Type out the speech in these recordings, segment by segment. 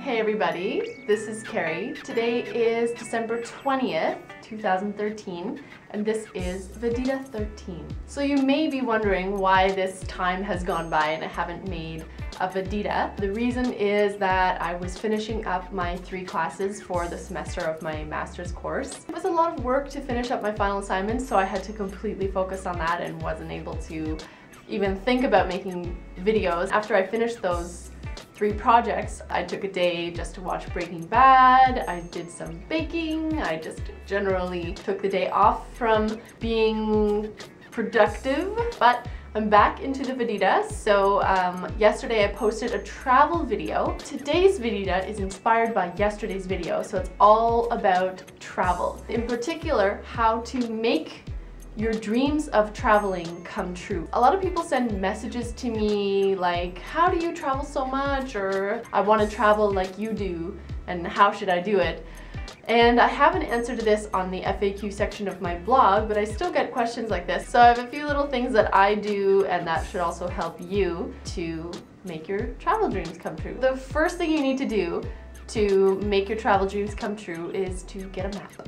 Hey everybody, this is Carrie. Today is December 20th, 2013, and this is Vedida 13. So you may be wondering why this time has gone by and I haven't made a Vedida. The reason is that I was finishing up my 3 classes for the semester of my master's course. It was a lot of work to finish up my final assignments, so I had to completely focus on that and wasn't able to even think about making videos. After I finished those 3 projects, I took a day just to watch Breaking Bad, I did some baking, I just generally took the day off from being productive, but I'm back into the Vedida. So yesterday I posted a travel video. Today's Vedida is inspired by yesterday's video, so it's all about travel. In particular, how to make your dreams of traveling come true. A lot of people send messages to me like, how do you travel so much? Or I want to travel like you do, and how should I do it? And I have an answer to this on the FAQ section of my blog, but I still get questions like this. So I have a few little things that I do and that should also help you to make your travel dreams come true. The first thing you need to do to make your travel dreams come true is to get a map.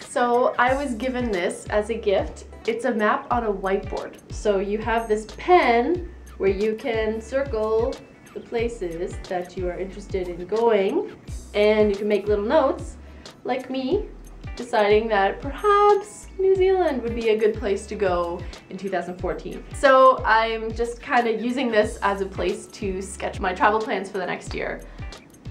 So I was given this as a gift. It's a map on a whiteboard. So you have this pen where you can circle the places that you are interested in going, and you can make little notes, like me deciding that perhaps New Zealand would be a good place to go in 2014. So I'm just kind of using this as a place to sketch my travel plans for the next year.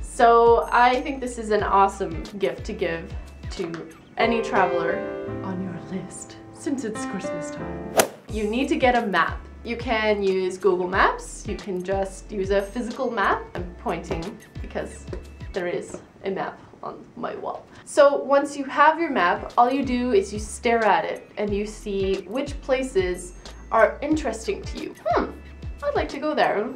So I think this is an awesome gift to give to any traveler on your list, since it's Christmas time. You need to get a map. You can use Google Maps, you can just use a physical map. I'm pointing because there is a map on my wall. So once you have your map, all you do is you stare at it and you see which places are interesting to you. I'd like to go there.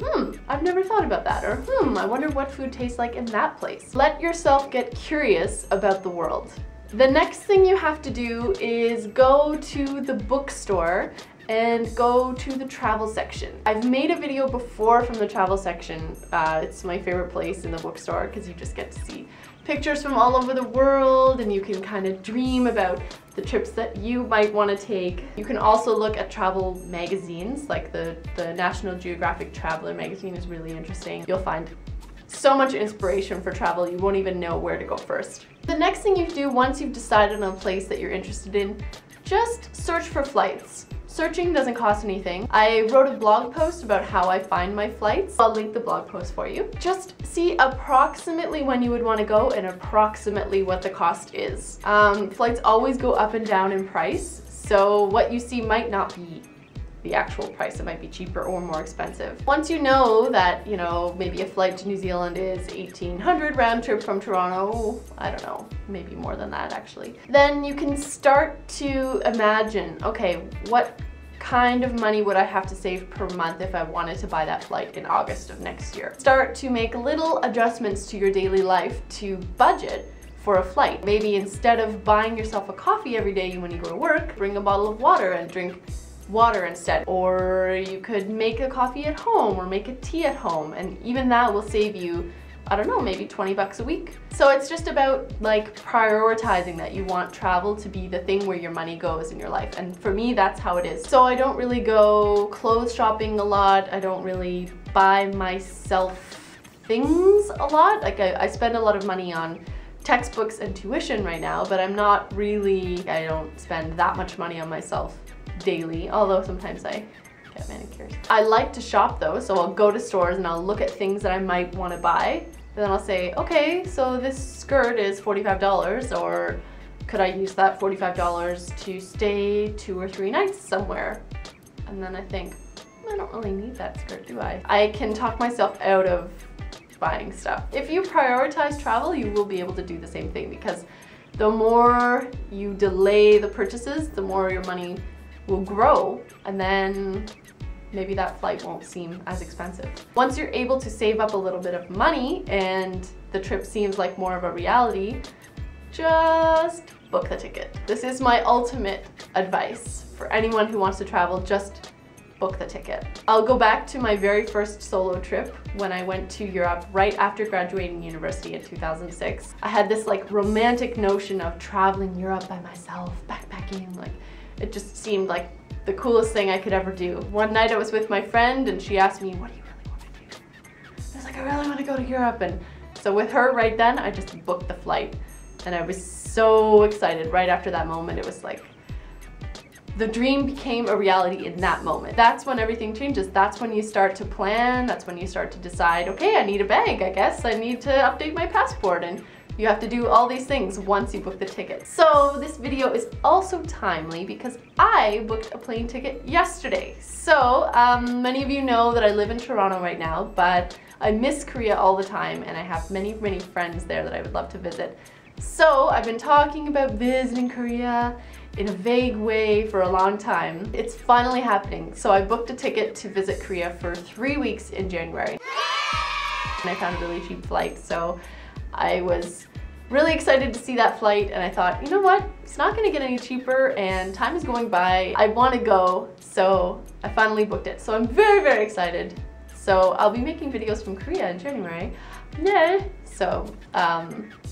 I've never thought about that. Or I wonder what food tastes like in that place. Let yourself get curious about the world. The next thing you have to do is go to the bookstore and go to the travel section. I've made a video before from the travel section. It's my favorite place in the bookstore because you just get to see pictures from all over the world and you can kind of dream about the trips that you might want to take. You can also look at travel magazines, like the National Geographic Traveler magazine is really interesting. You'll find so much inspiration for travel, you won't even know where to go first. The next thing you do once you've decided on a place that you're interested in, just search for flights. Searching doesn't cost anything. I wrote a blog post about how I find my flights. I'll link the blog post for you. Just see approximately when you would want to go and approximately what the cost is. Flights always go up and down in price, so what you see might not be the actual price. It might be cheaper or more expensive. Once you know that, maybe a flight to New Zealand is 1,800 round trip from Toronto, I don't know, maybe more than that actually, then you can start to imagine, okay, what kind of money would I have to save per month if I wanted to buy that flight in August of next year? Start to make little adjustments to your daily life to budget for a flight. Maybe instead of buying yourself a coffee every day when you go to work, bring a bottle of water and drink water instead. Or you could make a coffee at home or make a tea at home, and even that will save you, I don't know, maybe 20 bucks a week. So it's just about like prioritizing that you want travel to be the thing where your money goes in your life, and for me that's how it is. So I don't really go clothes shopping a lot, I don't really buy myself things a lot. Like I spend a lot of money on textbooks and tuition right now, but I don't spend that much money on myself daily, although sometimes I get manicures. I like to shop though, so I'll go to stores and I'll look at things that I might want to buy. Then I'll say, okay, so this skirt is $45, or could I use that $45 to stay 2 or 3 nights somewhere? And then I think, I don't really need that skirt, do I? I can talk myself out of buying stuff. If you prioritize travel, you will be able to do the same thing, because the more you delay the purchases, the more your money will grow, and then maybe that flight won't seem as expensive. Once you're able to save up a little bit of money and the trip seems like more of a reality, just book the ticket. This is my ultimate advice for anyone who wants to travel. Just book the ticket. I'll go back to my very first solo trip when I went to Europe right after graduating university in 2006. I had this like romantic notion of traveling Europe by myself, backpacking, like it just seemed like the coolest thing I could ever do. One night I was with my friend and she asked me, what do you really want to do? I was like, I really want to go to Europe. And so with her right then, I just booked the flight. And I was so excited right after that moment. It was like, the dream became a reality in that moment. That's when everything changes. That's when you start to plan. That's when you start to decide, okay, I need a bag, I guess. I need to update my passport. And you have to do all these things once you book the ticket. So this video is also timely because I booked a plane ticket yesterday. So many of you know that I live in Toronto right now, but I miss Korea all the time and I have many, many friends there that I would love to visit. So I've been talking about visiting Korea in a vague way for a long time. It's finally happening. So I booked a ticket to visit Korea for 3 weeks in January. And I found a really cheap flight, so I was really excited to see that flight and I thought, you know what? It's not gonna get any cheaper and time is going by. I wanna go, so I finally booked it. So I'm very, very excited. So I'll be making videos from Korea in January. Yeah. So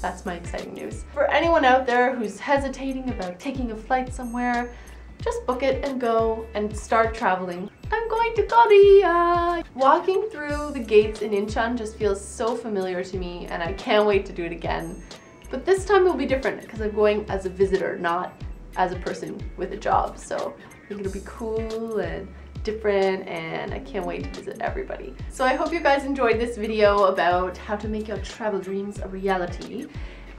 that's my exciting news. For anyone out there who's hesitating about taking a flight somewhere, just book it and go and start traveling. I'm going to Korea! Walking through the gates in Incheon just feels so familiar to me and I can't wait to do it again. But this time it will be different because I'm going as a visitor, not as a person with a job. So I think it'll be cool and different and I can't wait to visit everybody. So I hope you guys enjoyed this video about how to make your travel dreams a reality.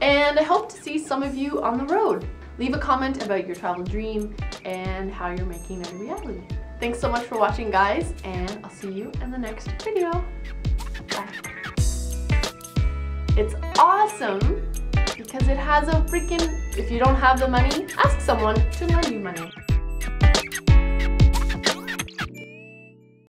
And I hope to see some of you on the road. Leave a comment about your travel dream and how you're making it a reality. Thanks so much for watching, guys, and I'll see you in the next video. Bye. It's awesome because it has a freaking, if you don't have the money, ask someone to lend you money.